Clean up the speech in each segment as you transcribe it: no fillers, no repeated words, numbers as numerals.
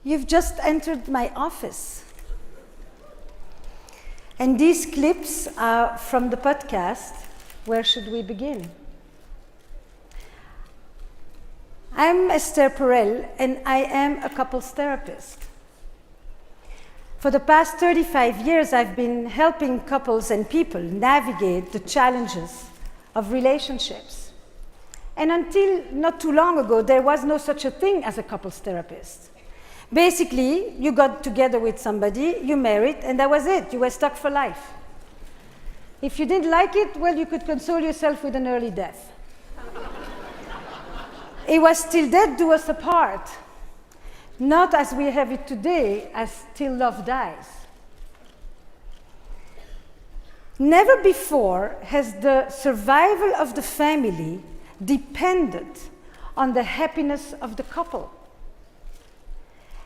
You've just entered my office. And these clips are from the podcast, Where Should We Begin? I'm Esther Perel, and I am a couples therapist. For the past 35 years, I've been helping couples and people navigate the challenges of relationships. And until not too long ago, there was no such a thing as a couples therapist. Basically, you got together with somebody, you married, and that was it. You were stuck for life. If you didn't like it, well, you could console yourself with an early death. It was till death do us apart, not as we have it today, as till love dies. Never before has the survival of the family depended on the happiness of the couple.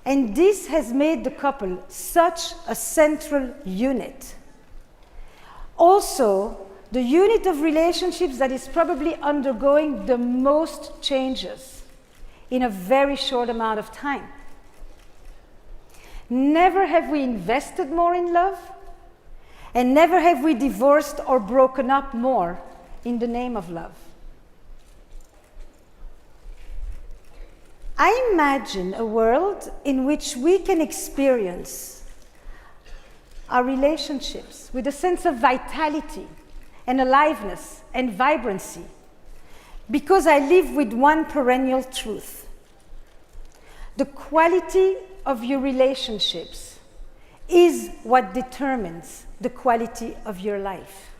And this has made the couple such a central unit. Also, the unit of relationships that is probably undergoing the most changes in a very short amount of time. Never have we invested more in love, and never have we divorced or broken up more in the name of love. I imagine a world in which we can experience our relationships with a sense of vitality and aliveness and vibrancy, because I live with one perennial truth. The quality of your relationships is what determines the quality of your life.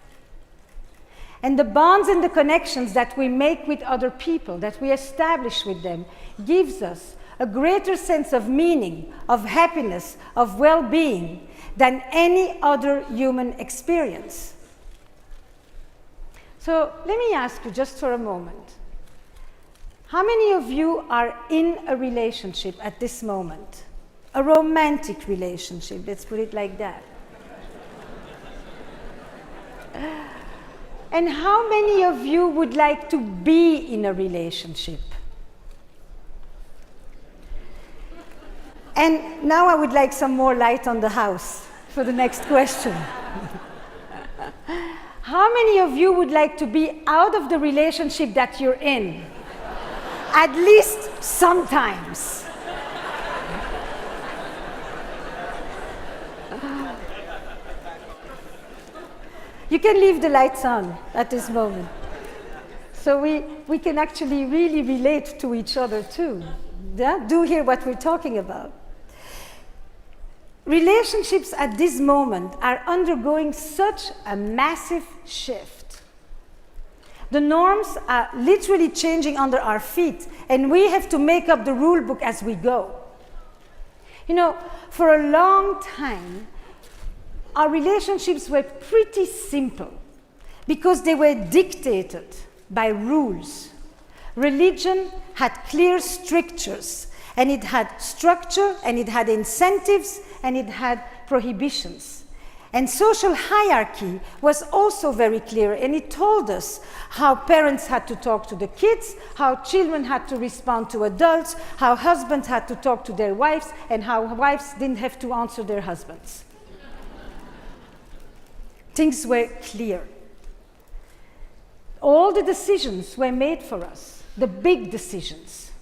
And the bonds and the connections that we make with other people, that we establish with them, gives us a greater sense of meaning, of happiness, of well-being than any other human experience. So let me ask you just for a moment, how many of you are in a relationship at this moment? A romantic relationship, let's put it like that. And how many of you would like to be in a relationship? And now I would like some more light on the house for the next question. How many of you would like to be out of the relationship that you're in? At least sometimes. You can leave the lights on at this moment. So we can actually really relate to each other too. Yeah? Do hear what we're talking about. Relationships at this moment are undergoing such a massive shift. The norms are literally changing under our feet, and we have to make up the rule book as we go. You know, for a long time, our relationships were pretty simple because they were dictated by rules. Religion had clear strictures, and it had structure, and it had incentives, and it had prohibitions. And social hierarchy was also very clear, and it told us how parents had to talk to the kids, how children had to respond to adults, how husbands had to talk to their wives, and how wives didn't have to answer their husbands. Things were clear. All the decisions were made for us, the big decisions.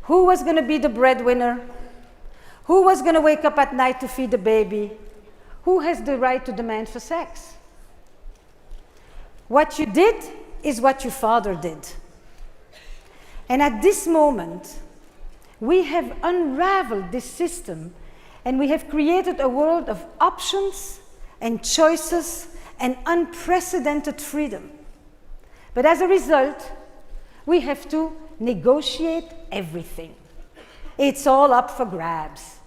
Who was going to be the breadwinner? Who was going to wake up at night to feed the baby? Who has the right to demand for sex? What you did is what your father did. And at this moment, we have unraveled this system, and we have created a world of options and choices and unprecedented freedom. But as a result, we have to negotiate everything. It's all up for grabs.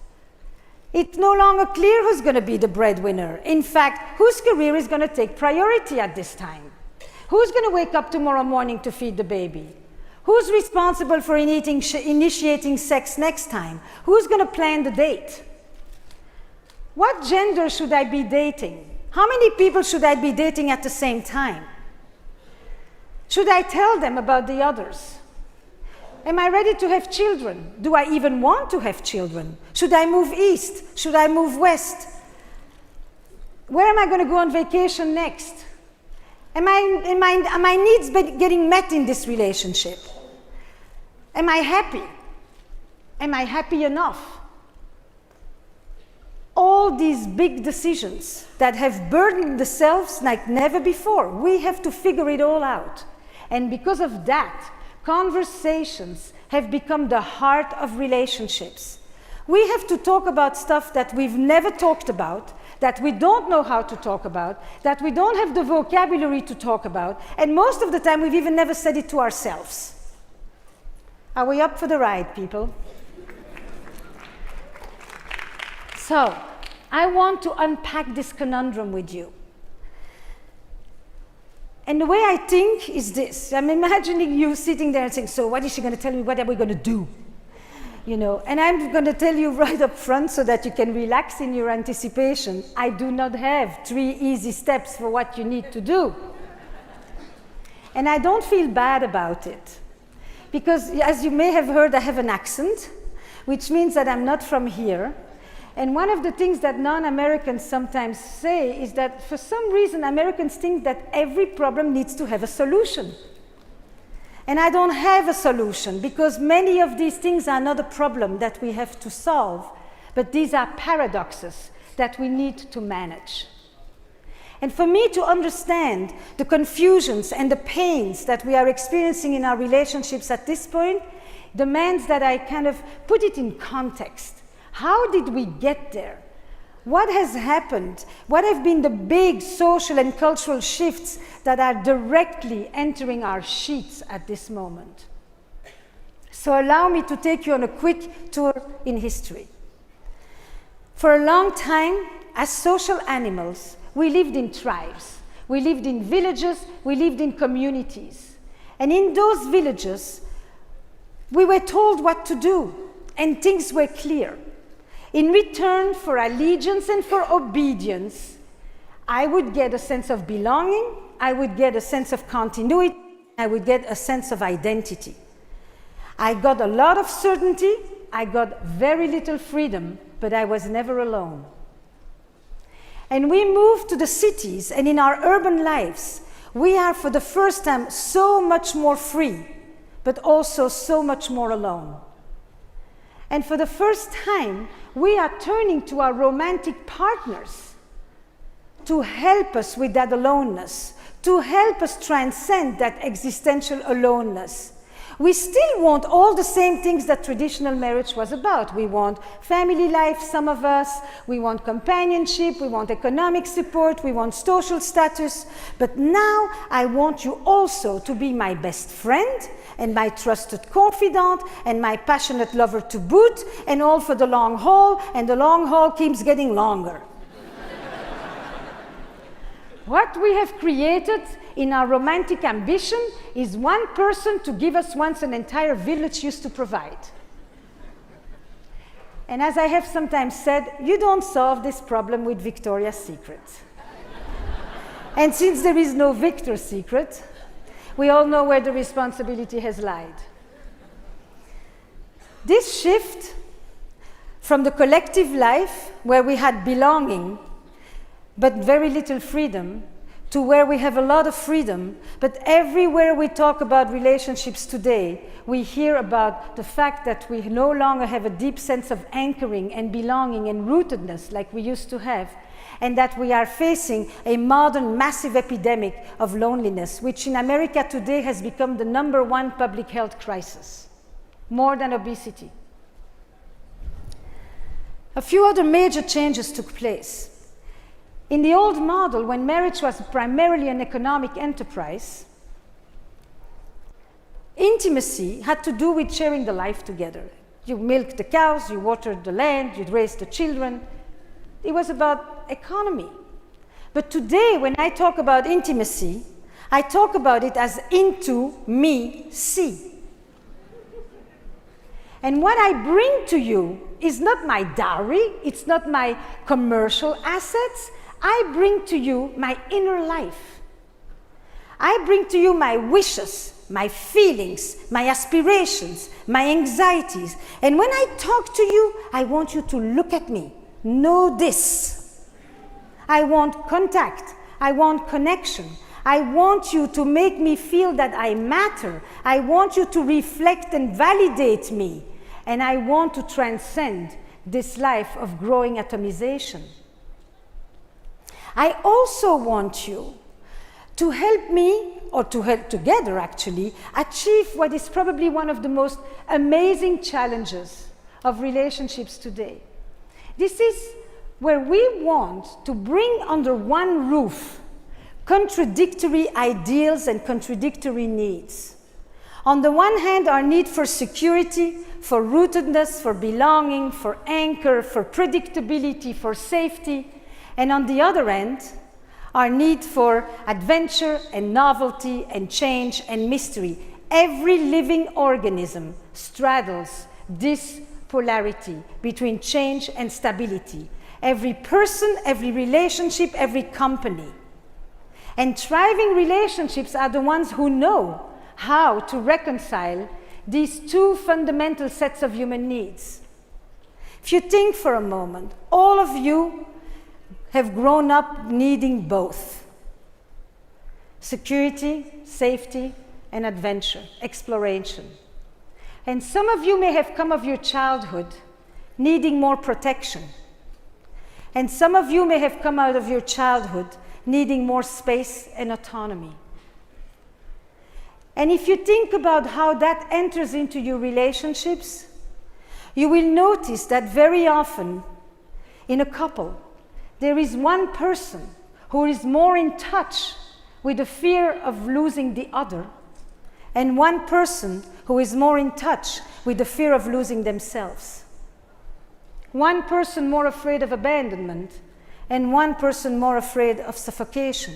It's no longer clear who's going to be the breadwinner. In fact, whose career is going to take priority at this time? Who's going to wake up tomorrow morning to feed the baby? Who's responsible for initiating sex next time? Who's going to plan the date? What gender should I be dating? How many people should I be dating at the same time? Should I tell them about the others? Am I ready to have children? Do I even want to have children? Should I move east? Should I move west? Where am I going to go on vacation next? Are my needs getting met in this relationship? Am I happy? Am I happy enough? All these big decisions that have burdened the selves like never before, we have to figure it all out. And because of that, conversations have become the heart of relationships. We have to talk about stuff that we've never talked about, that we don't know how to talk about, that we don't have the vocabulary to talk about, and most of the time we've even never said it to ourselves. Are we up for the ride, people? So, I want to unpack this conundrum with you. And the way I think is this. I'm imagining you sitting there and saying, so what is she going to tell me? What are we going to do? You know, and I'm going to tell you right up front so that you can relax in your anticipation. I do not have 3 easy steps for what you need to do. And I don't feel bad about it. Because, as you may have heard, I have an accent, which means that I'm not from here. And one of the things that non-Americans sometimes say is that for some reason Americans think that every problem needs to have a solution. And I don't have a solution because many of these things are not a problem that we have to solve, but these are paradoxes that we need to manage. And for me to understand the confusions and the pains that we are experiencing in our relationships at this point demands that I kind of put it in context. How did we get there? What has happened? What have been the big social and cultural shifts that are directly entering our sheets at this moment? So allow me to take you on a quick tour in history. For a long time, as social animals, we lived in tribes. We lived in villages, we lived in communities. And in those villages, we were told what to do, and things were clear. In return for allegiance and for obedience, I would get a sense of belonging, I would get a sense of continuity, I would get a sense of identity. I got a lot of certainty, I got very little freedom, but I was never alone. And we moved to the cities, and in our urban lives, we are for the first time so much more free, but also so much more alone. And for the first time, we are turning to our romantic partners to help us with that aloneness, to help us transcend that existential aloneness. We still want all the same things that traditional marriage was about. We want family life, some of us. We want companionship. We want economic support. We want social status. But now I want you also to be my best friend and my trusted confidant and my passionate lover to boot, and all for the long haul, and the long haul keeps getting longer. What we have created in our romantic ambition is one person to give us once an entire village used to provide. And as I have sometimes said, you don't solve this problem with Victoria's Secret. And since there is no Victor's Secret, we all know where the responsibility has lied. This shift from the collective life, where we had belonging, but very little freedom, to where we have a lot of freedom, but everywhere we talk about relationships today, we hear about the fact that we no longer have a deep sense of anchoring and belonging and rootedness like we used to have, and that we are facing a modern massive epidemic of loneliness, which in America today has become the #1 public health crisis, more than obesity. A few other major changes took place. In the old model, when marriage was primarily an economic enterprise, intimacy had to do with sharing the life together. You milked the cows, you watered the land, you raised the children. It was about economy. But today, when I talk about intimacy, I talk about it as into me see. And what I bring to you is not my dowry, it's not my commercial assets. I bring to you my inner life. I bring to you my wishes, my feelings, my aspirations, my anxieties. And when I talk to you, I want you to look at me. Know this. I want contact. I want connection. I want you to make me feel that I matter. I want you to reflect and validate me. And I want to transcend this life of growing atomization. I also want you to help me, or to help together actually, achieve what is probably one of the most amazing challenges of relationships today. This is where we want to bring under one roof contradictory ideals and contradictory needs. On the one hand, our need for security, for rootedness, for belonging, for anchor, for predictability, for safety, and on the other end, our need for adventure and novelty and change and mystery. Every living organism straddles this polarity between change and stability. Every person, every relationship, every company. And thriving relationships are the ones who know how to reconcile these two fundamental sets of human needs. If you think for a moment, all of you have grown up needing both. Security, safety, and adventure, exploration. And some of you may have come of your childhood needing more protection. And some of you may have come out of your childhood needing more space and autonomy. And if you think about how that enters into your relationships, you will notice that very often in a couple, there is one person who is more in touch with the fear of losing the other, and one person who is more in touch with the fear of losing themselves. One person more afraid of abandonment, and one person more afraid of suffocation.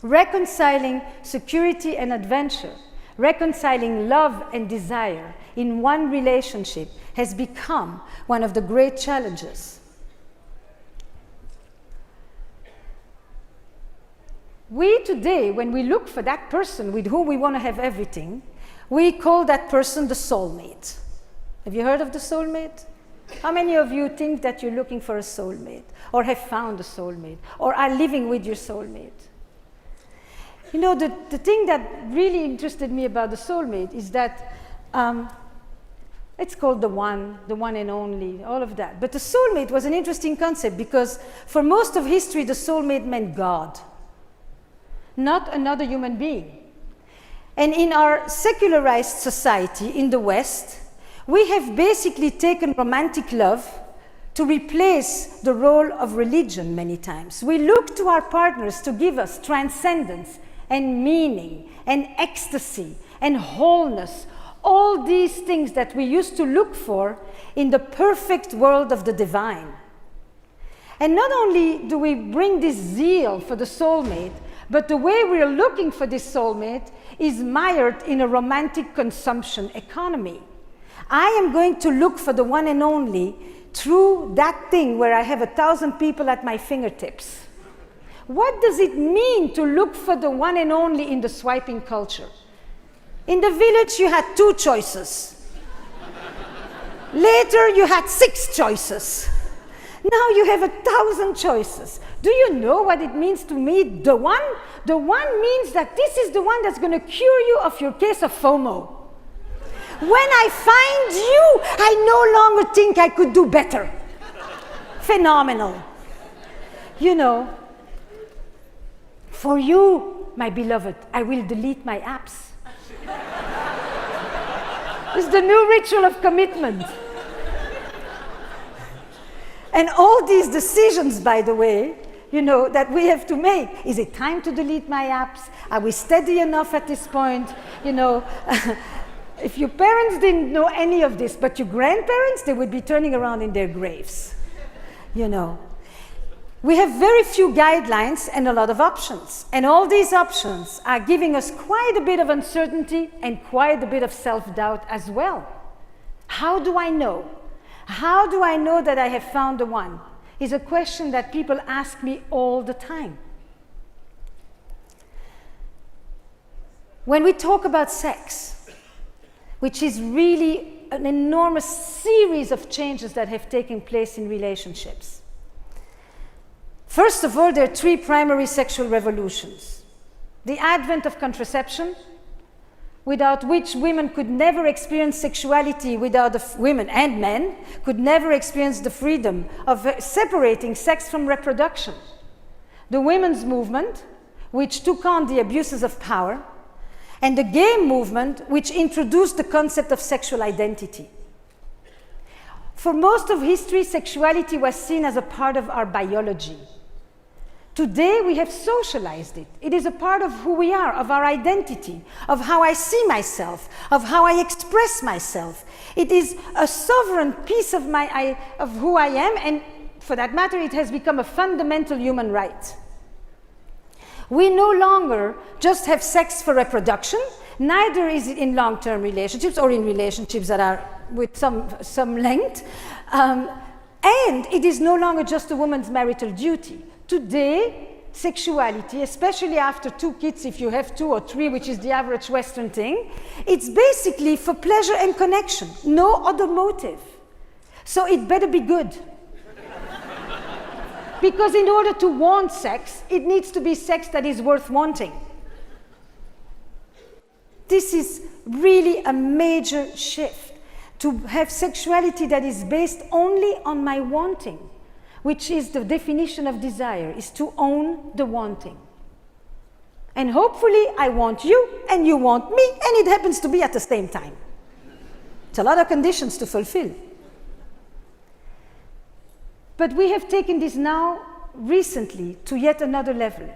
Reconciling security and adventure, reconciling love and desire in one relationship has become one of the great challenges. We today, when we look for that person with whom we want to have everything, we call that person the soulmate. Have you heard of the soulmate? How many of you think that you're looking for a soulmate, or have found a soulmate, or are living with your soulmate? You know, the thing that really interested me about the soulmate is that it's called the one and only, all of that. But the soulmate was an interesting concept because for most of history, the soulmate meant God, not another human being. And in our secularized society in the West, we have basically taken romantic love to replace the role of religion many times. We look to our partners to give us transcendence and meaning and ecstasy and wholeness, all these things that we used to look for in the perfect world of the divine. And not only do we bring this zeal for the soulmate, but the way we're looking for this soulmate is mired in a romantic consumption economy. I am going to look for the one and only through that thing where I have 1,000 people at my fingertips. What does it mean to look for the one and only in the swiping culture? In the village, you had 2 choices. Later, you had 6 choices. Now you have 1,000 choices. Do you know what it means to me, the one? The one means that this is the one that's going to cure you of your case of FOMO. When I find you, I no longer think I could do better. Phenomenal. You know, for you, my beloved, I will delete my apps. It's the new ritual of commitment. And all these decisions, by the way, you know, that we have to make. Is it time to delete my apps? Are we steady enough at this point? You know, if your parents didn't know any of this, but your grandparents, they would be turning around in their graves. You know, we have very few guidelines and a lot of options. And all these options are giving us quite a bit of uncertainty and quite a bit of self-doubt as well. How do I know? How do I know that I have found the one? Is a question that people ask me all the time. When we talk about sex, which is really an enormous series of changes that have taken place in relationships. First of all, there are three primary sexual revolutions. The advent of contraception, without which women could never experience sexuality, women and men could never experience the freedom of separating sex from reproduction. The women's movement, which took on the abuses of power, and the gay movement, which introduced the concept of sexual identity. For most of history, sexuality was seen as a part of our biology. Today, we have socialized it. It is a part of who we are, of our identity, of how I see myself, of how I express myself. It is a sovereign piece of who I am, and for that matter, it has become a fundamental human right. We no longer just have sex for reproduction, neither is it in long-term relationships or in relationships that are with some length, and it is no longer just a woman's marital duty. Today, sexuality, especially after 2 kids, if you have 2 or 3, which is the average Western thing, it's basically for pleasure and connection, no other motive. So it better be good. Because in order to want sex, it needs to be sex that is worth wanting. This is really a major shift, to have sexuality that is based only on my wanting, which is the definition of desire, is to own the wanting. And hopefully I want you and you want me, and it happens to be at the same time. It's a lot of conditions to fulfill. But we have taken this now recently to yet another level,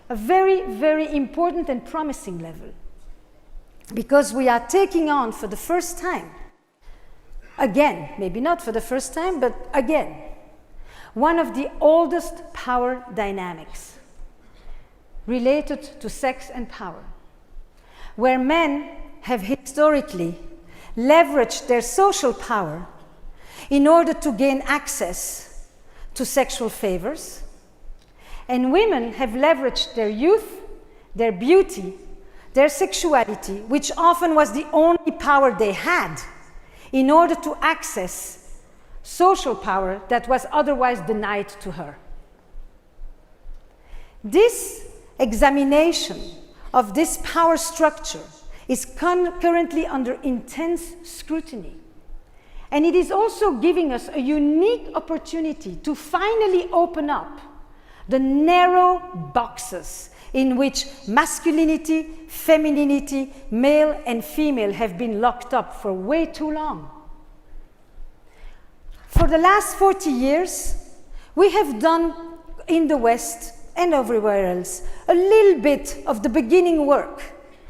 a very, very important and promising level, because we are taking on for the first time, again, maybe not for the first time, but again, one of the oldest power dynamics related to sex and power, where men have historically leveraged their social power in order to gain access to sexual favors, and women have leveraged their youth, their beauty, their sexuality, which often was the only power they had, in order to access social power that was otherwise denied to her. This examination of this power structure is currently under intense scrutiny. And it is also giving us a unique opportunity to finally open up the narrow boxes in which masculinity, femininity, male and female have been locked up for way too long. For the last 40 years, we have done in the West and everywhere else a little bit of the beginning work,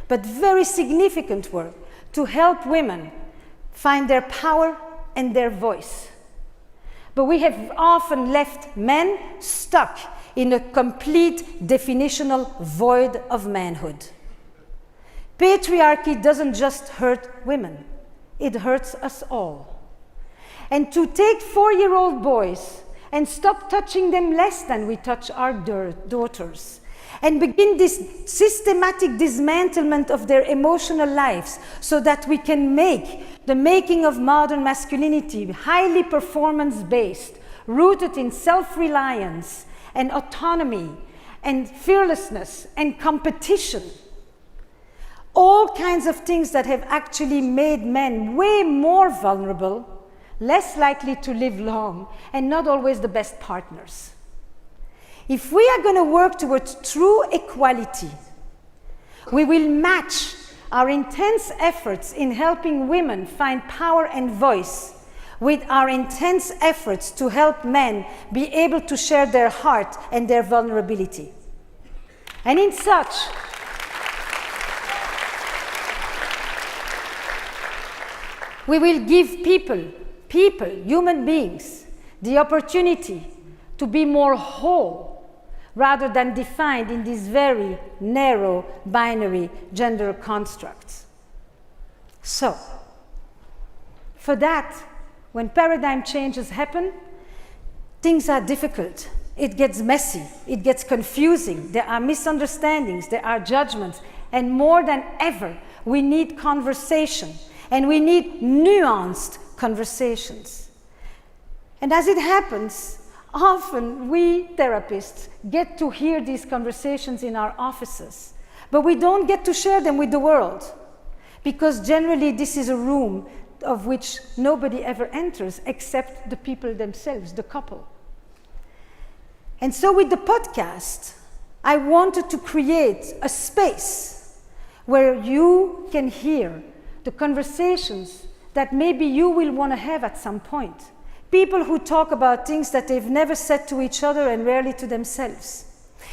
but very significant work, to help women find their power and their voice. But we have often left men stuck in a complete definitional void of manhood. Patriarchy doesn't just hurt women, it hurts us all. And to take 4-year-old boys and stop touching them less than we touch our daughters, and begin this systematic dismantlement of their emotional lives so that we can make the making of modern masculinity highly performance-based, rooted in self-reliance and autonomy and fearlessness and competition. All kinds of things that have actually made men way more vulnerable, less likely to live long, and not always the best partners. If we are going to work towards true equality, we will match our intense efforts in helping women find power and voice with our intense efforts to help men be able to share their heart and their vulnerability. And in such, we will give people, human beings, the opportunity to be more whole, rather than defined in these very narrow binary gender constructs. So, for that, when paradigm changes happen, things are difficult. It gets messy, it gets confusing, there are misunderstandings, there are judgments, And more than ever, we need conversation, and we need nuanced conversations. And as it happens, often we therapists get to hear these conversations in our offices, but we don't get to share them with the world, because generally this is a room of which nobody ever enters except the people themselves, the couple. And so with the podcast, I wanted to create a space where you can hear the conversations that maybe you will want to have at some point. People who talk about things that they've never said to each other and rarely to themselves.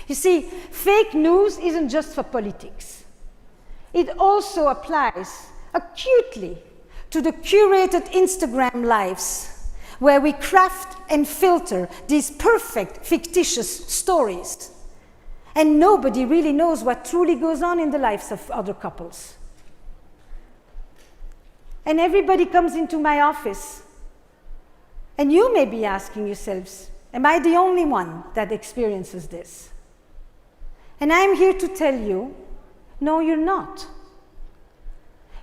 You see, fake news isn't just for politics. It also applies acutely to the curated Instagram lives where we craft and filter these perfect fictitious stories. And nobody really knows what truly goes on in the lives of other couples. And everybody comes into my office, and you may be asking yourselves, am I the only one that experiences this? And I'm here to tell you, no, you're not.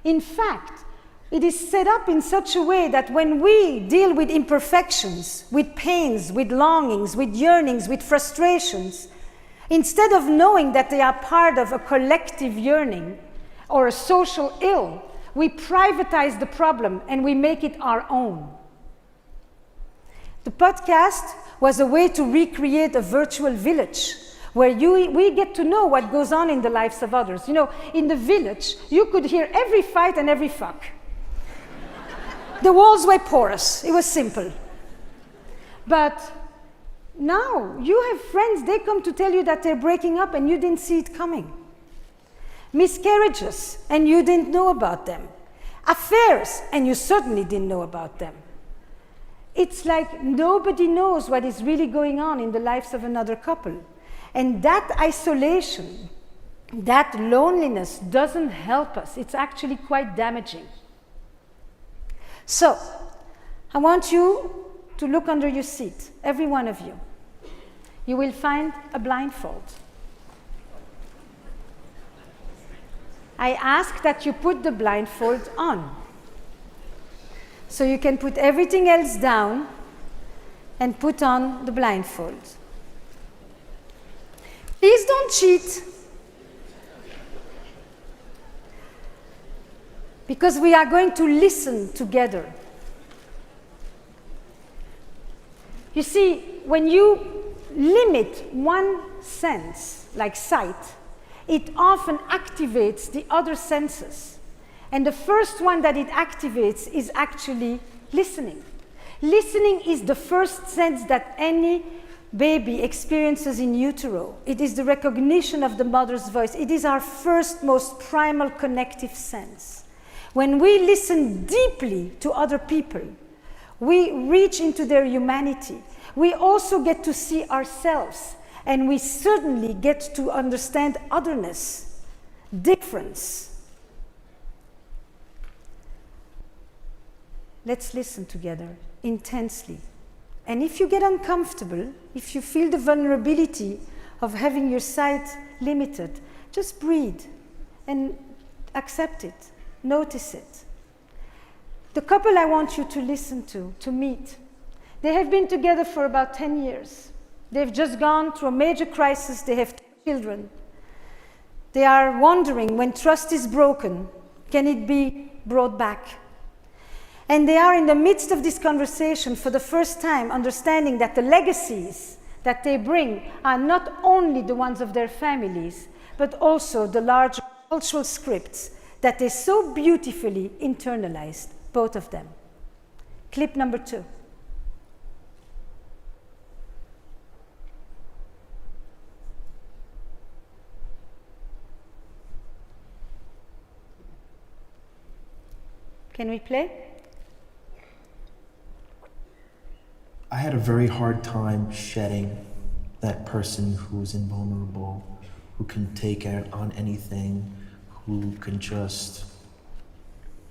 In fact, it is set up in such a way that when we deal with imperfections, with pains, with longings, with yearnings, with frustrations, instead of knowing that they are part of a collective yearning or a social ill, we privatize the problem and we make it our own. The podcast was a way to recreate a virtual village where we get to know what goes on in the lives of others. You know, in the village, you could hear every fight and every fuck. The walls were porous. It was simple. But now you have friends, they come to tell you that they're breaking up and you didn't see it coming. Miscarriages, and you didn't know about them. Affairs, and you certainly didn't know about them. It's like nobody knows what is really going on in the lives of another couple. And that isolation, that loneliness doesn't help us. It's actually quite damaging. So, I want you to look under your seat, every one of you. You will find a blindfold. I ask that you put the blindfold on. So you can put everything else down and put on the blindfold. Please don't cheat. Because we are going to listen together. You see, when you limit one sense, like sight, it often activates the other senses. And the first one that it activates is actually listening. Listening is the first sense that any baby experiences in utero. It is the recognition of the mother's voice. It is our first, most primal connective sense. When we listen deeply to other people, we reach into their humanity. We also get to see ourselves, and we certainly get to understand otherness, difference. Let's listen together intensely. And if you get uncomfortable, if you feel the vulnerability of having your sight limited, just breathe and accept it, notice it. The couple I want you to listen to meet, they have been together for about 10 years. They've just gone through a major crisis. They have 2 children. They are wondering, when trust is broken, can it be brought back? And they are in the midst of this conversation for the first time, understanding that the legacies that they bring are not only the ones of their families, but also the large cultural scripts that they so beautifully internalized, both of them. Clip number 2. Can we play? I had a very hard time shedding that person who's invulnerable, who can take on anything, who can just,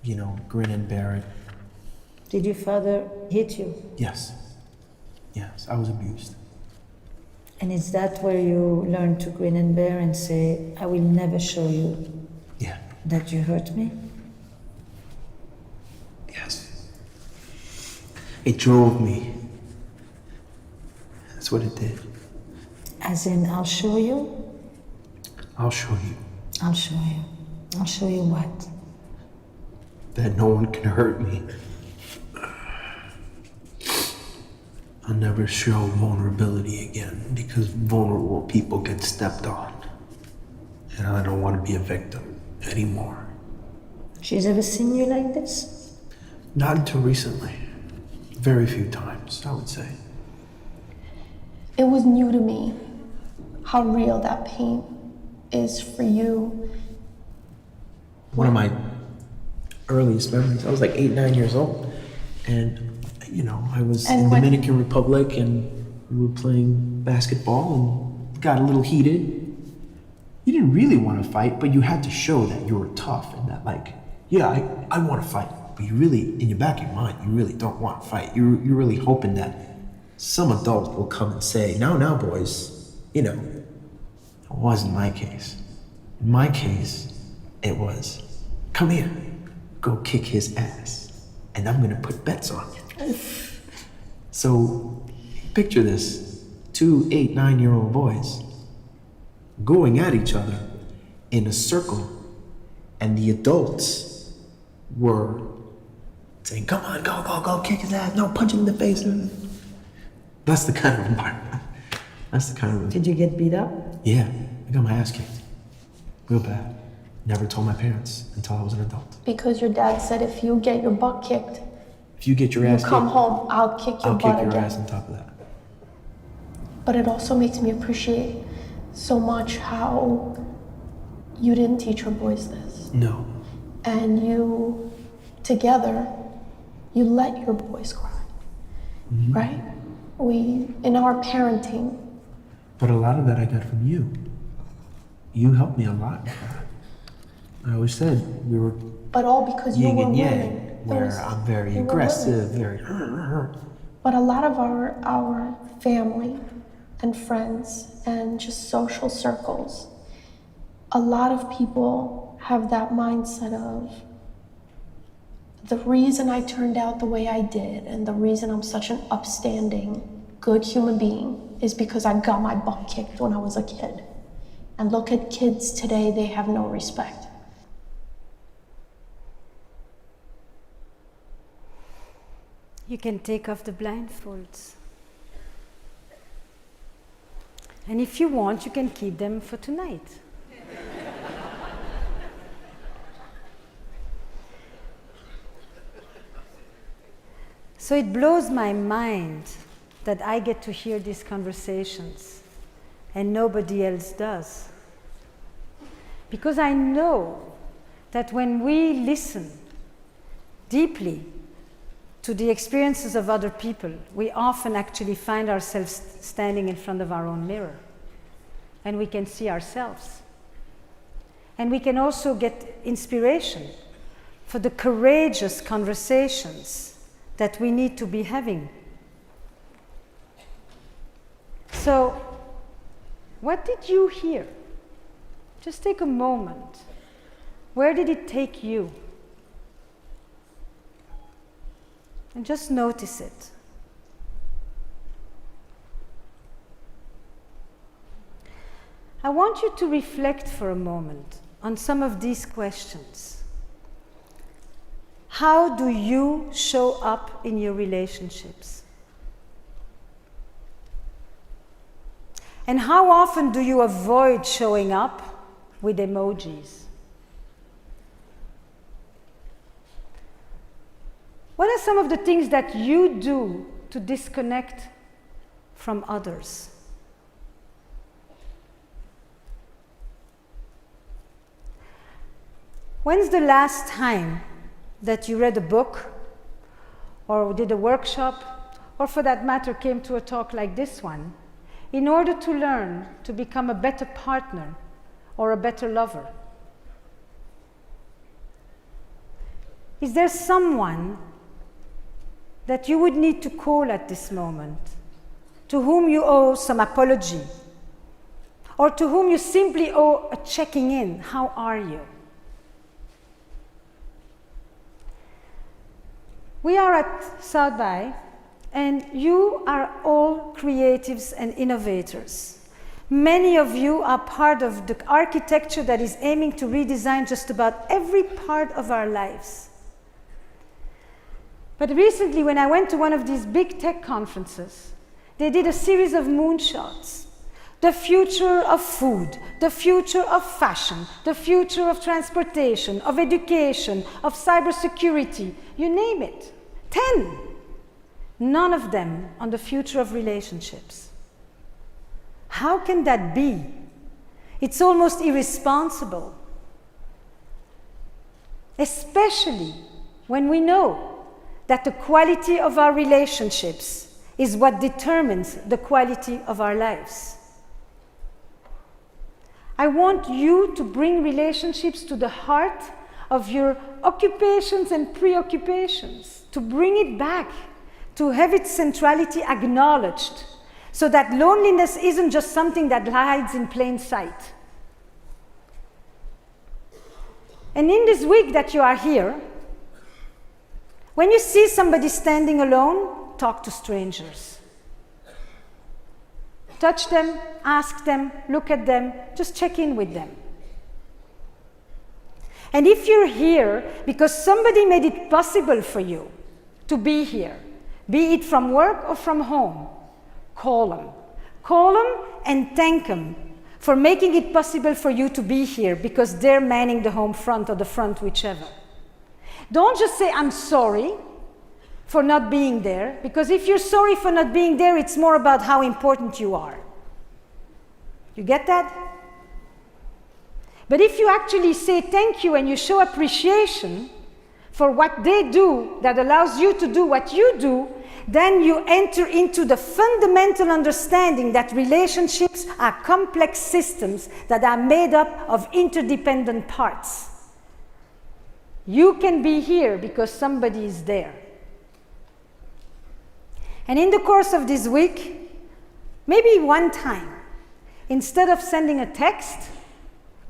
grin and bear it. Did your father hit you? Yes, I was abused. And is that where you learn to grin and bear and say, I will never show you Yeah. that you hurt me? Yes. It drove me. That's what it did. As in, I'll show you? I'll show you I'll show you. I'll show you what? that no one can hurt me. I'll never show vulnerability again because vulnerable people get stepped on. And I don't want to be a victim anymore. She's ever seen you like this? Not until recently. Very few times, I would say. It was new to me how real that pain is for you. One of my earliest memories, I was like 8, 9 years old. And, I was And in when- Dominican Republic and we were playing basketball and got a little heated. You didn't really want to fight, but you had to show that you were tough and that I want to fight. But you really, in your back of your mind, you really don't want to fight. You're really hoping that some adult will come and say, now boys, It wasn't my case. In my case, it was, come here, go kick his ass, and I'm gonna put bets on you. So, picture this, 2 8, 9-year-old boys going at each other in a circle, and the adults were saying, come on, go, kick his ass, no, punch him in the face. That's the kind of environment. Did you get beat up? Yeah, I got my ass kicked. Real bad. Never told my parents until I was an adult. Because your dad said if you get your butt kicked, If you get your ass you come kicked, home, I'll kick your I'll butt kick your again. ass on top of that. But it also makes me appreciate so much how you didn't teach your boys this. No. And you, together, you let your boys cry, right? In our parenting, But a lot of that I got from you. You helped me a lot with that. I always said we were but all because you yin were and yang, willing. It where was- I'm very you were aggressive, willing. very. But a lot of our family and friends and just social circles, a lot of people have that mindset of the reason I turned out the way I did and the reason I'm such an upstanding, good human being is because I got my butt kicked when I was a kid. And look at kids today, they have no respect. You can take off the blindfolds. And if you want, you can keep them for tonight. So it blows my mind that I get to hear these conversations and nobody else does. Because I know that when we listen deeply to the experiences of other people, we often actually find ourselves standing in front of our own mirror. And we can see ourselves. And we can also get inspiration for the courageous conversations that we need to be having. So, what did you hear? Just take a moment. Where did it take you? And just notice it. I want you to reflect for a moment on some of these questions. How do you show up in your relationships? And how often do you avoid showing up with emojis? What are some of the things that you do to disconnect from others? When's the last time that you read a book or did a workshop, or for that matter came to a talk like this one, in order to learn to become a better partner or a better lover? Is there someone that you would need to call at this moment to whom you owe some apology, or to whom you simply owe a checking in. How are you? We are at South by, and you are all creatives and innovators. Many of you are part of the architecture that is aiming to redesign just about every part of our lives. But recently, when I went to one of these big tech conferences, they did a series of moonshots. The future of food, the future of fashion, the future of transportation, of education, of cybersecurity, you name it. 10. None of them on the future of relationships. How can that be? It's almost irresponsible. Especially when we know that the quality of our relationships is what determines the quality of our lives. I want you to bring relationships to the heart of your occupations and preoccupations, to bring it back, to have its centrality acknowledged, so that loneliness isn't just something that hides in plain sight. And in this week that you are here, when you see somebody standing alone, talk to strangers. Touch them, ask them, look at them, just check in with them. And if you're here because somebody made it possible for you to be here, be it from work or from home, call them. Call them and thank them for making it possible for you to be here because they're manning the home front or the front, whichever. Don't just say, I'm sorry for not being there, because if you're sorry for not being there, it's more about how important you are. You get that? But if you actually say thank you and you show appreciation for what they do that allows you to do what you do, then you enter into the fundamental understanding that relationships are complex systems that are made up of interdependent parts. You can be here because somebody is there. And in the course of this week, maybe one time, instead of sending a text,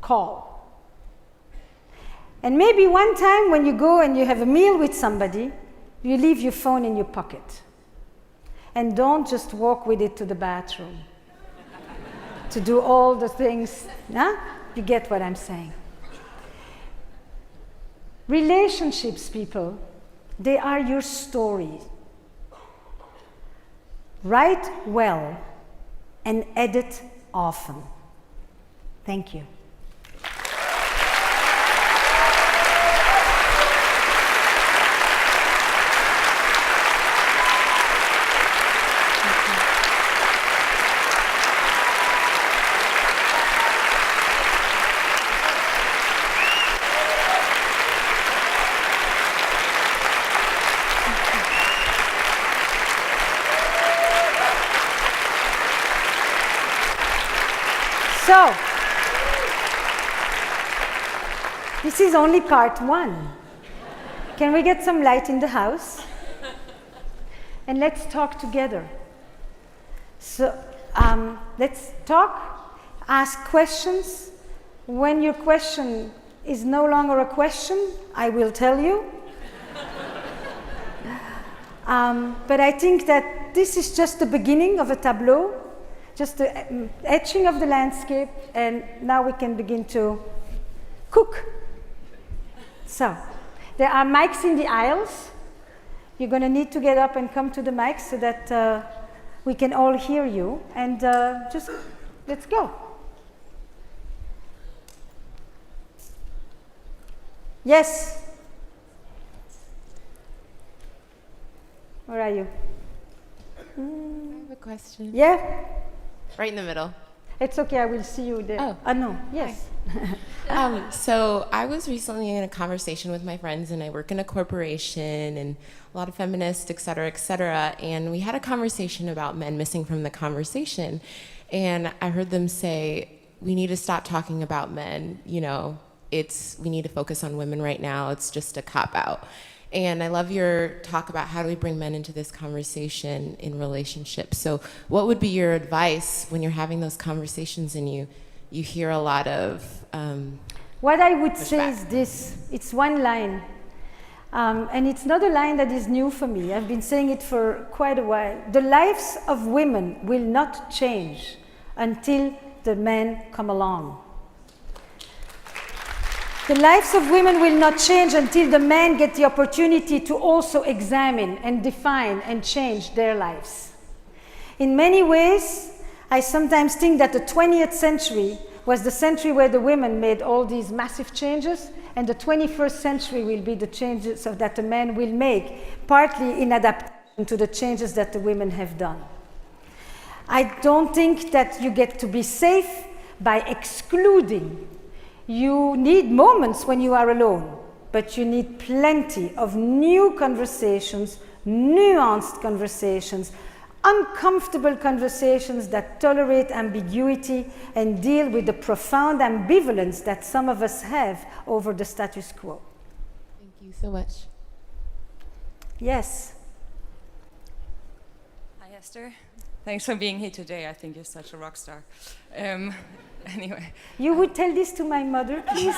call. And maybe one time when you go and you have a meal with somebody, you leave your phone in your pocket. And don't just walk with it to the bathroom to do all the things. Huh? You get what I'm saying. Relationships, people, they are your story. Write well and edit often. Thank you. So, this is only part one. Can we get some light in the house? And let's talk together. So, let's talk, ask questions. When your question is no longer a question, I will tell you. But I think that this is just the beginning of a tableau. Just the etching of the landscape, and now we can begin to cook. So, there are mics in the aisles. You're going to need to get up and come to the mics so that we can all hear you. And just, let's go. Yes? Where are you? I have a question. Yeah? Right in the middle. It's okay, I will see you there. Oh. No, yes. So I was recently in a conversation with my friends, and I work in a corporation and a lot of feminists, et cetera, and we had a conversation about men missing from the conversation. And I heard them say, we need to stop talking about men. You know, we need to focus on women right now. It's just a cop-out. And I love your talk about how do we bring men into this conversation in relationships. So what would be your advice when you're having those conversations and you hear a lot of what I would say pushback? is this. It's one line. And it's not a line that is new for me. I've been saying it for quite a while. The lives of women will not change until the men come along. The lives of women will not change until the men get the opportunity to also examine and define and change their lives. In many ways, I sometimes think that the 20th century was the century where the women made all these massive changes, and the 21st century will be the changes that the men will make, partly in adaptation to the changes that the women have done. I don't think that you get to be safe by excluding. You need moments when you are alone, but you need plenty of new conversations, nuanced conversations, uncomfortable conversations that tolerate ambiguity and deal with the profound ambivalence that some of us have over the status quo. Thank you so much. Yes. Hi, Esther. Thanks for being here today. I think you're such a rock star. Anyway. You would tell this to my mother, please?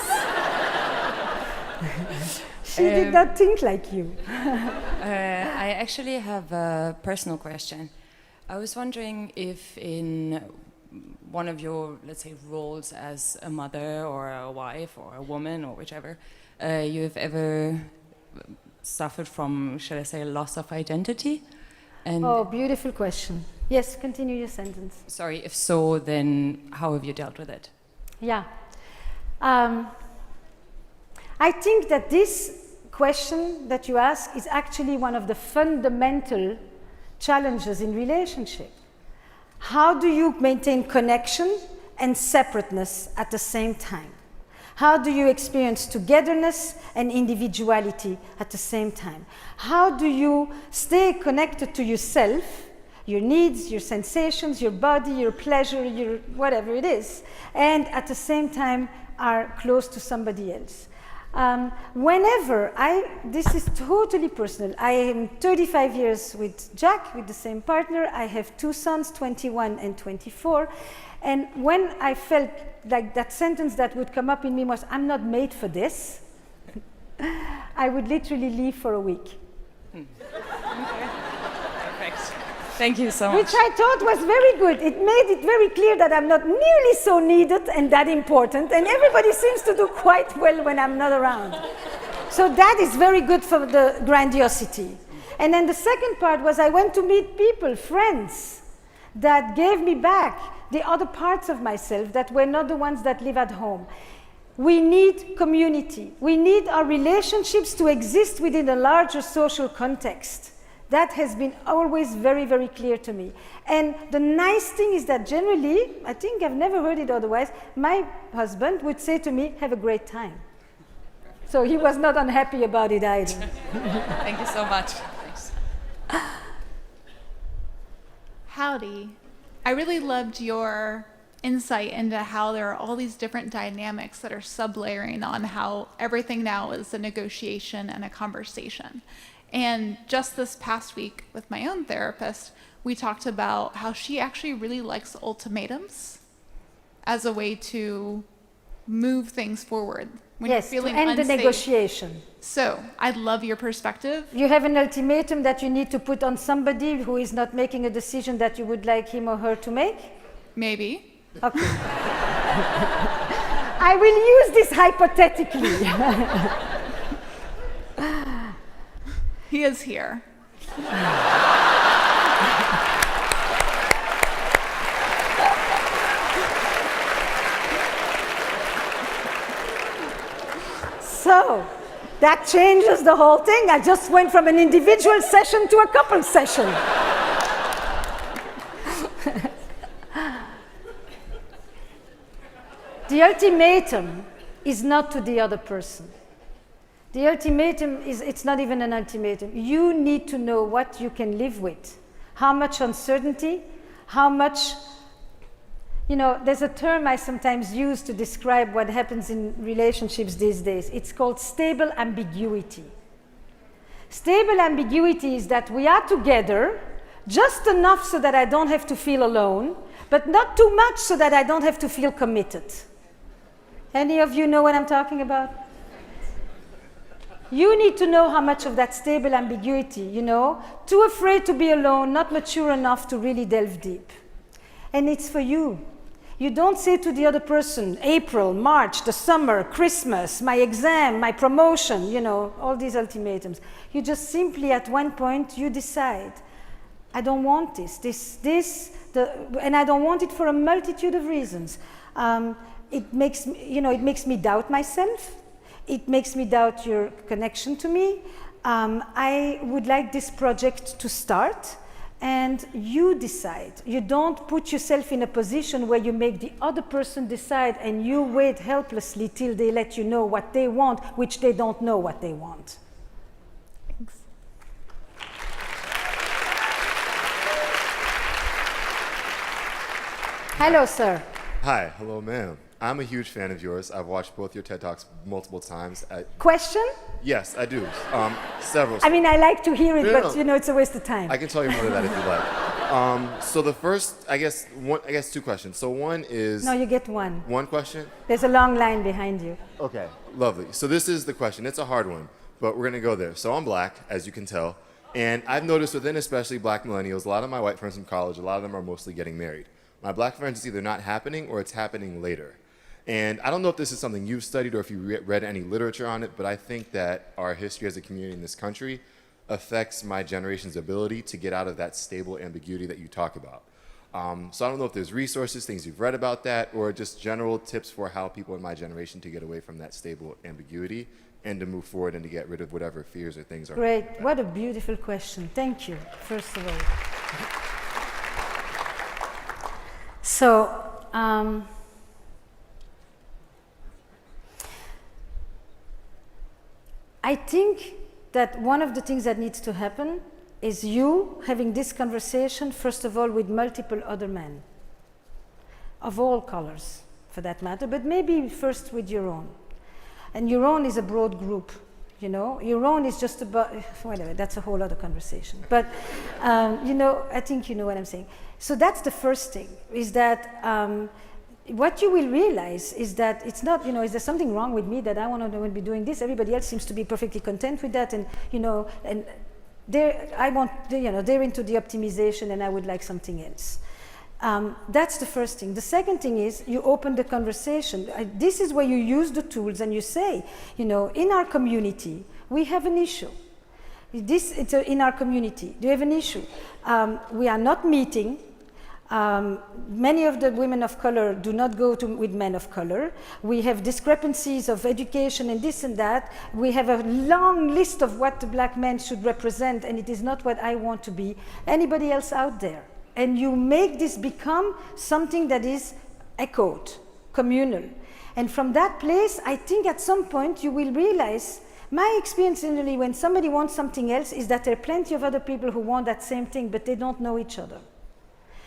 She did not think like you. I actually have a personal question. I was wondering if in one of your, let's say, roles as a mother or a wife or a woman or whichever, you've ever suffered from, shall I say, a loss of identity? And Oh, beautiful question. Yes, continue your sentence. sorry, if so, then how have you dealt with it? Yeah. I think that this question that you ask is actually one of the fundamental challenges in relationship. How do you maintain connection and separateness at the same time? How do you experience togetherness and individuality at the same time? How do you stay connected to yourself, your needs, your sensations, your body, your pleasure, your whatever it is, and at the same time are close to somebody else? This is totally personal. I am 35 years with Jack, with the same partner. I have two sons, 21 and 24. And when I felt like that sentence that would come up in me was, I'm not made for this, I would literally leave for a week. Perfect. Thank you so much. Which I thought was very good. It made it very clear that I'm not nearly so needed and that important, and everybody seems to do quite well when I'm not around. So that is very good for the grandiosity. And then the second part was I went to meet people, friends, that gave me back the other parts of myself that were not the ones that live at home. We need community. We need our relationships to exist within a larger social context. That has been always very, very clear to me. And the nice thing is that generally, I think I've never heard it otherwise, my husband would say to me, have a great time. So he was not unhappy about it either. Thank you so much. Thanks. Howdy. I really loved your insight into how there are all these different dynamics that are sublayering on how everything now is a negotiation and a conversation. And just this past week with my own therapist, we talked about how she actually really likes ultimatums as a way to move things forward when Yes, you're to feeling end unsafe. the negotiation. So I'd love your perspective. You have an ultimatum that you need to put on somebody who is not making a decision that you would like him or her to make? Maybe. Okay. I will use this hypothetically. He is here. So, that changes the whole thing. I just went from an individual session to a couple session. The ultimatum is not to the other person. The ultimatum is, it's not even an ultimatum. You need to know what you can live with. How much uncertainty, how much, there's a term I sometimes use to describe what happens in relationships these days. It's called stable ambiguity. Stable ambiguity is that we are together, just enough so that I don't have to feel alone, but not too much so that I don't have to feel committed. Any of you know what I'm talking about? You need to know how much of that stable ambiguity, you know, too afraid to be alone, not mature enough to really delve deep. And it's for you. You don't say to the other person, April, March, the summer, Christmas, my exam, my promotion, you know, all these ultimatums. You just simply, at one point, you decide, I don't want and I don't want it for a multitude of reasons. It makes me doubt myself. It makes me doubt your connection to me. I would like this project to start, and you decide. You don't put yourself in a position where you make the other person decide and you wait helplessly till they let you know what they want, which they don't know what they want. Thanks. Hello, sir. Hi, hello, ma'am. I'm a huge fan of yours. I've watched both your TED Talks multiple times. Question? Yes, I do. Several. I mean, I like to hear it, No, but no. you know, it's a waste of time. I can tell you more of that if you like. So the first, I guess two questions. So one is. No, you get one. One question? There's a long line behind you. Okay. Lovely. So this is the question. It's a hard one, but we're going to go there. So I'm black, as you can tell. And I've noticed within especially black millennials, a lot of my white friends from college, a lot of them are mostly getting married. My black friends, it's either not happening or it's happening later. And I don't know if this is something you've studied or if you read any literature on it, but I think that our history as a community in this country affects my generation's ability to get out of that stable ambiguity that you talk about. So I don't know if there's resources, things you've read about that, or just general tips for how people in my generation to get away from that stable ambiguity and to move forward and to get rid of whatever fears or things are. Great. What a beautiful question. Thank you, first of all. So, I think that one of the things that needs to happen is you having this conversation, first of all, with multiple other men, of all colors, for that matter, but maybe first with your own. And your own is a broad group, you know? Your own is just about, whatever, that's a whole other conversation. But, you know, I think you know what I'm saying. So that's the first thing, is that what you will realize is that it's not, you know, is there something wrong with me that I want to be doing this? Everybody else seems to be perfectly content with that, and you know, and they're into the optimization, and I would like something else. That's the first thing. The second thing is you open the conversation. This is where you use the tools and you say, you know, in our community we have an issue. In our community, do you have an issue? We are not meeting. Many of the women of color do not go with men of color. We have discrepancies of education and this and that. We have a long list of what the black men should represent, and it is not what I want to be. Anybody else out there? And you make this become something that is echoed, communal. And from that place, I think at some point you will realize, my experience generally when somebody wants something else is that there are plenty of other people who want that same thing, but they don't know each other.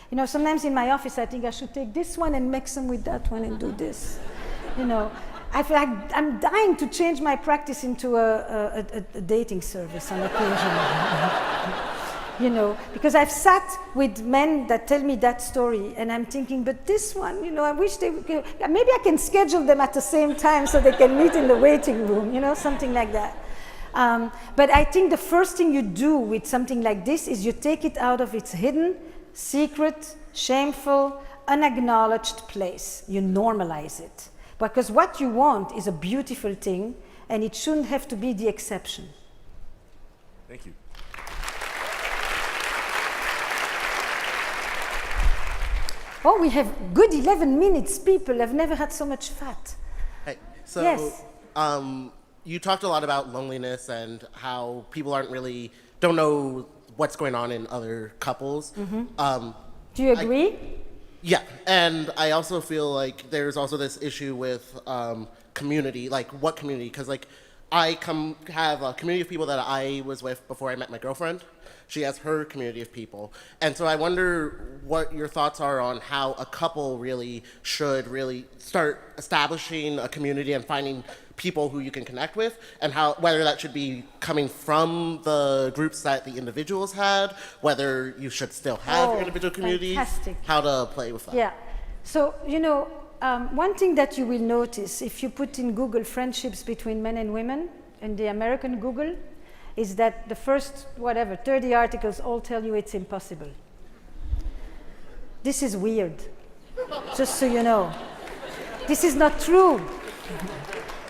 You know, sometimes in my office I think I should take this one and mix them with that one and do this. You know, I feel like I'm dying to change my practice into a dating service on occasion. You know, because I've sat with men that tell me that story and I'm thinking, but this one, you know, I wish they would, maybe I can schedule them at the same time so they can meet in the waiting room, you know, something like that. But I think the first thing you do with something like this is you take it out of its hidden, secret, shameful, unacknowledged place. You normalize it. Because what you want is a beautiful thing, and it shouldn't have to be the exception. Thank you. Oh, we have good 11 minutes, people. I've never had so much fat. Hey, so Yes. You talked a lot about loneliness and how people don't know what's going on in other couples. Do you agree? Yeah, and I also feel like there's also this issue with community, like what community? Because like I have a community of people that I was with before I met my girlfriend. She has her community of people. And so I wonder what your thoughts are on how a couple really should start establishing a community and finding people who you can connect with, and how whether that should be coming from the groups that the individuals had, whether you should still have your individual communities, fantastic. how to play with that. Yeah. So, you know, one thing that you will notice if you put in Google friendships between men and women, in the American Google, is that the first, 30 articles all tell you it's impossible. This is weird, just so you know. This is not true.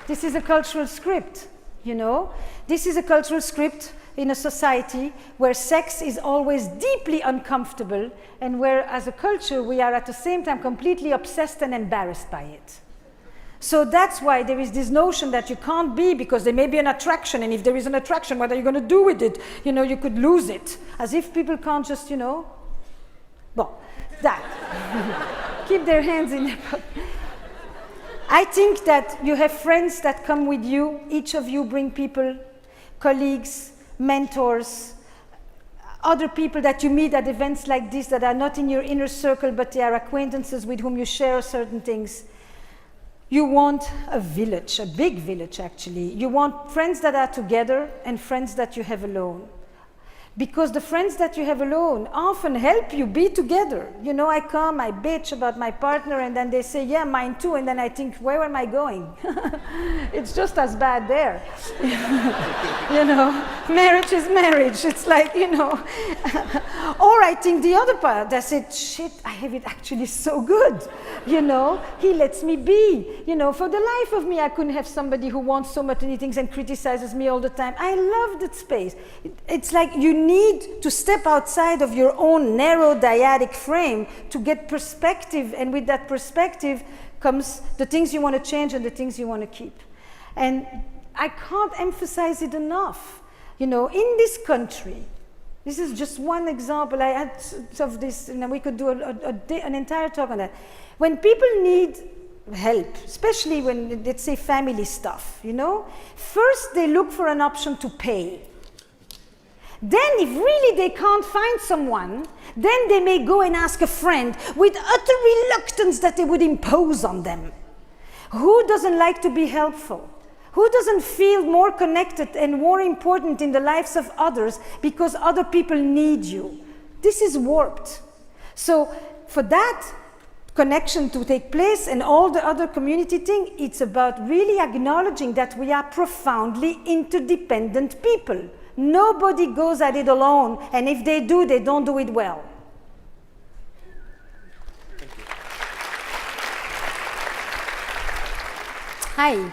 This is a cultural script, you know? This is a cultural script in a society where sex is always deeply uncomfortable and where, as a culture, we are at the same time completely obsessed and embarrassed by it. So that's why there is this notion that you can't be, because there may be an attraction, and if there is an attraction, what are you going to do with it? You know, you could lose it. As if people can't just, you know, well, that. Keep their hands in their pocket. I think that you have friends that come with you. Each of you bring people, colleagues, mentors, other people that you meet at events like this that are not in your inner circle, but they are acquaintances with whom you share certain things. You want a village, a big village actually. You want friends that are together and friends that you have alone. Because the friends that you have alone often help you be together. You know, I come, I bitch about my partner, and then they say, yeah, mine too, and then I think, where am I going? It's just as bad there. You know, marriage is marriage. It's like, you know. Or I think the other part, I said, shit, I have it actually so good. You know, he lets me be. You know, for the life of me, I couldn't have somebody who wants so many things and criticizes me all the time. I love that space. It's like you need to step outside of your own narrow dyadic frame to get perspective, and with that perspective comes the things you want to change and the things you want to keep. And I can't emphasize it enough. You know, in this country, this is just one example. I had of this, and we could do an entire talk on that. When people need help, especially when, let's say, family stuff, you know, first they look for an option to pay. Then, if really they can't find someone, then they may go and ask a friend with utter reluctance that they would impose on them. Who doesn't like to be helpful? Who doesn't feel more connected and more important in the lives of others because other people need you? This is warped. So, for that connection to take place and all the other community thing, it's about really acknowledging that we are profoundly interdependent people. Nobody goes at it alone, and if they do, they don't do it well. Hi.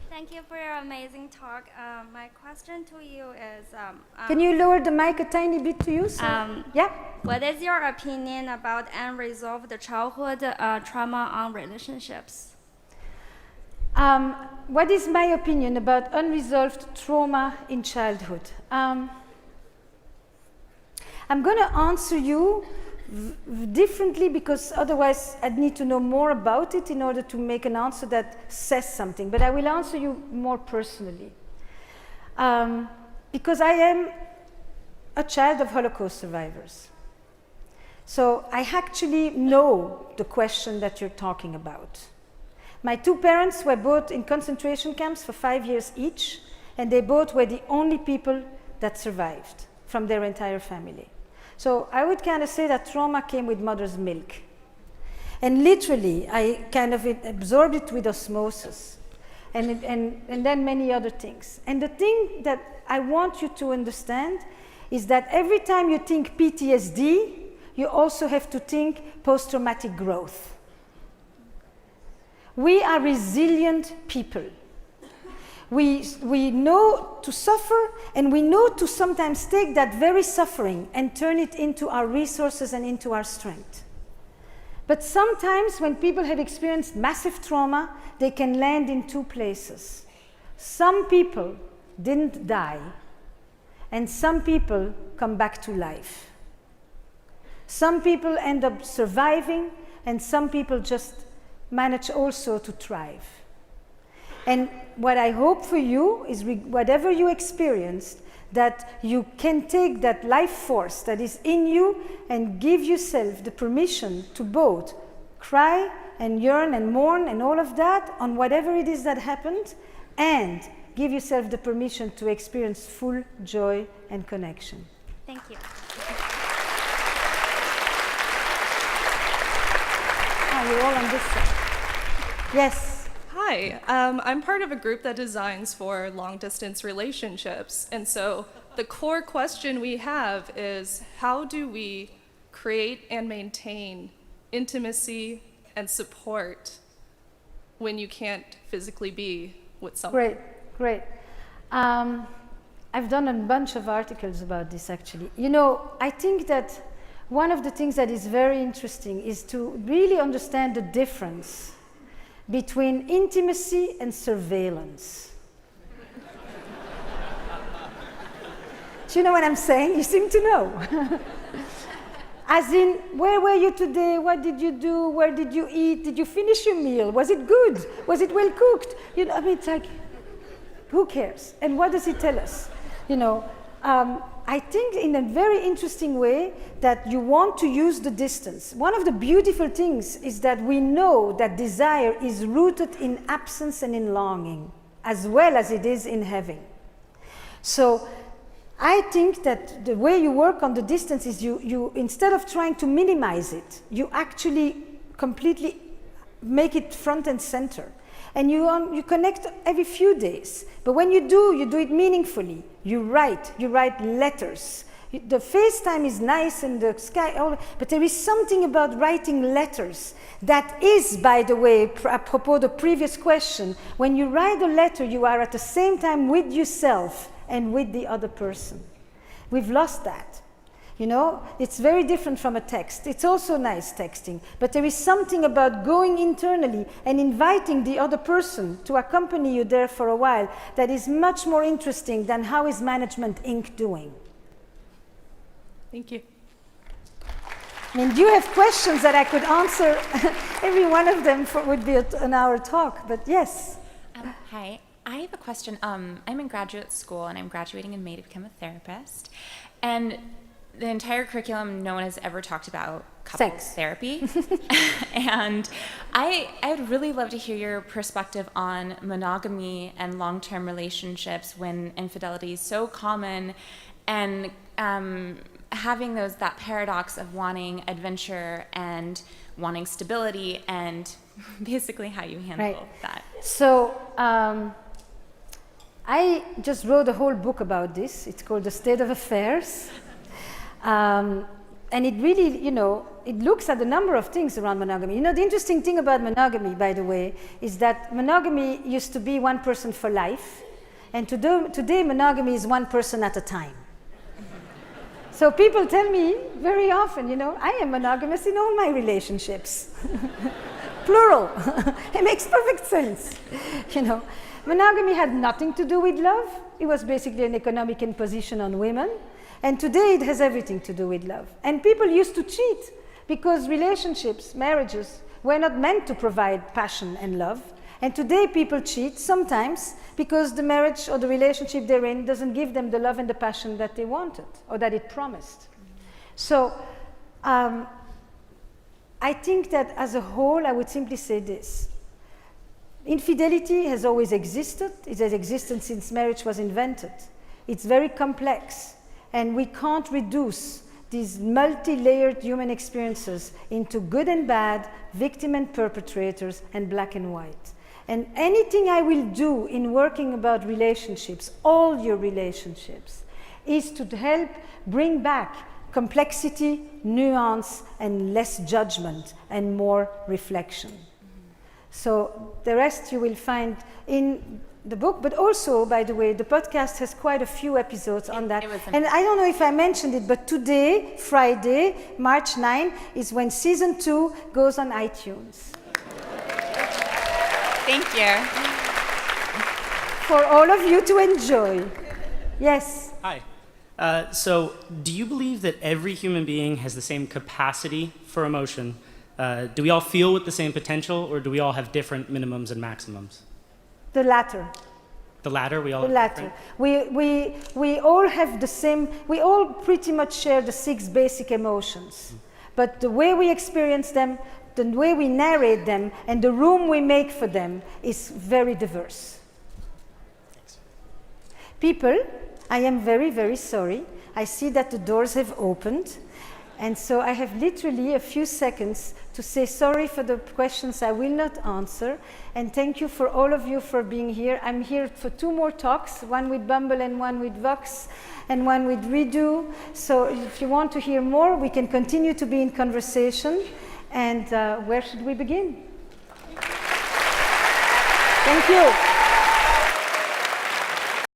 Thank you for your amazing talk. My question to you is... Can you lower the mic a tiny bit to you? So, yeah? What is your opinion about unresolved childhood trauma on relationships? What is my opinion about unresolved trauma in childhood? I'm going to answer you differently, because otherwise I'd need to know more about it in order to make an answer that says something. But I will answer you more personally. Because I am a child of Holocaust survivors. So I actually know the question that you're talking about. My two parents were both in concentration camps for 5 years each, and they both were the only people that survived from their entire family. So I would kind of say that trauma came with mother's milk. And literally, I kind of absorbed it with osmosis, and then many other things. And the thing that I want you to understand is that every time you think PTSD, you also have to think post-traumatic growth. We are resilient people. We know to suffer, and we know to sometimes take that very suffering and turn it into our resources and into our strength. But sometimes when people have experienced massive trauma, they can land in two places. Some people didn't die, and some people come back to life. Some people end up surviving, and some people just manage also to thrive. And what I hope for you is whatever you experienced, that you can take that life force that is in you and give yourself the permission to both cry and yearn and mourn and all of that on whatever it is that happened, and give yourself the permission to experience full joy and connection. Thank you. We're all on this side. Yes. Hi, I'm part of a group that designs for long-distance relationships, and so the core question we have is, how do we create and maintain intimacy and support when you can't physically be with someone? Great. I've done a bunch of articles about this, actually. You know, I think that one of the things that is very interesting is to really understand the difference between intimacy and surveillance. Do you know what I'm saying? You seem to know. As in, where were you today? What did you do? Where did you eat? Did you finish your meal? Was it good? Was it well cooked? You know, I mean, it's like, who cares? And what does it tell us? You know, I think in a very interesting way that you want to use the distance. One of the beautiful things is that we know that desire is rooted in absence and in longing, as well as it is in having. So I think that the way you work on the distance is you instead of trying to minimize it, you actually completely make it front and center. And you connect every few days. But when you do it meaningfully. You write letters. The FaceTime is nice and the sky, but there is something about writing letters that is, by the way, apropos the previous question, when you write a letter, you are at the same time with yourself and with the other person. We've lost that. You know, it's very different from a text. It's also nice texting, but there is something about going internally and inviting the other person to accompany you there for a while that is much more interesting than how is Management Inc. doing. Thank you. I mean, do you have questions that I could answer? Every one of them would be an hour talk, but yes. Hi, I have a question. I'm in graduate school and I'm graduating in May to become a therapist. And the entire curriculum, no one has ever talked about couples therapy. And I'd really love to hear your perspective on monogamy and long-term relationships when infidelity is so common, and having that paradox of wanting adventure and wanting stability, and basically how you handle that. So I just wrote a whole book about this. It's called The State of Affairs. And it really, you know, it looks at a number of things around monogamy. You know, the interesting thing about monogamy, by the way, is that monogamy used to be one person for life, and today monogamy is one person at a time. So people tell me very often, you know, I am monogamous in all my relationships. Plural. It makes perfect sense. You know, monogamy had nothing to do with love. It was basically an economic imposition on women. And today it has everything to do with love. And people used to cheat because relationships, marriages, were not meant to provide passion and love. And today people cheat sometimes because the marriage or the relationship they're in doesn't give them the love and the passion that they wanted or that it promised. So I think that as a whole, I would simply say this. Infidelity has always existed. It has existed since marriage was invented. It's very complex. And we can't reduce these multi-layered human experiences into good and bad, victim and perpetrators, and black and white. And anything I will do in working about relationships, all your relationships, is to help bring back complexity, nuance, and less judgment, and more reflection. So the rest you will find in the book, but also, by the way, the podcast has quite a few episodes on that. And I don't know if I mentioned it, but today, Friday, March 9, is when season 2 goes on iTunes. Thank you. For all of you to enjoy. Yes? Hi. So, do you believe that every human being has the same capacity for emotion? Do we all feel with the same potential, or do we all have different minimums and maximums? The latter. The latter? We all the latter. We all have the same, we all pretty much share the 6 basic emotions. But the way we experience them the way we narrate them and the room we make for them is very diverse. People, I am very, very sorry. I see that the doors have opened. And so I have literally a few seconds to say sorry for the questions I will not answer. And thank you for all of you for being here. I'm here for 2 more talks, one with Bumble and one with Vox and one with Redo. So if you want to hear more, we can continue to be in conversation. And where should we begin? Thank you.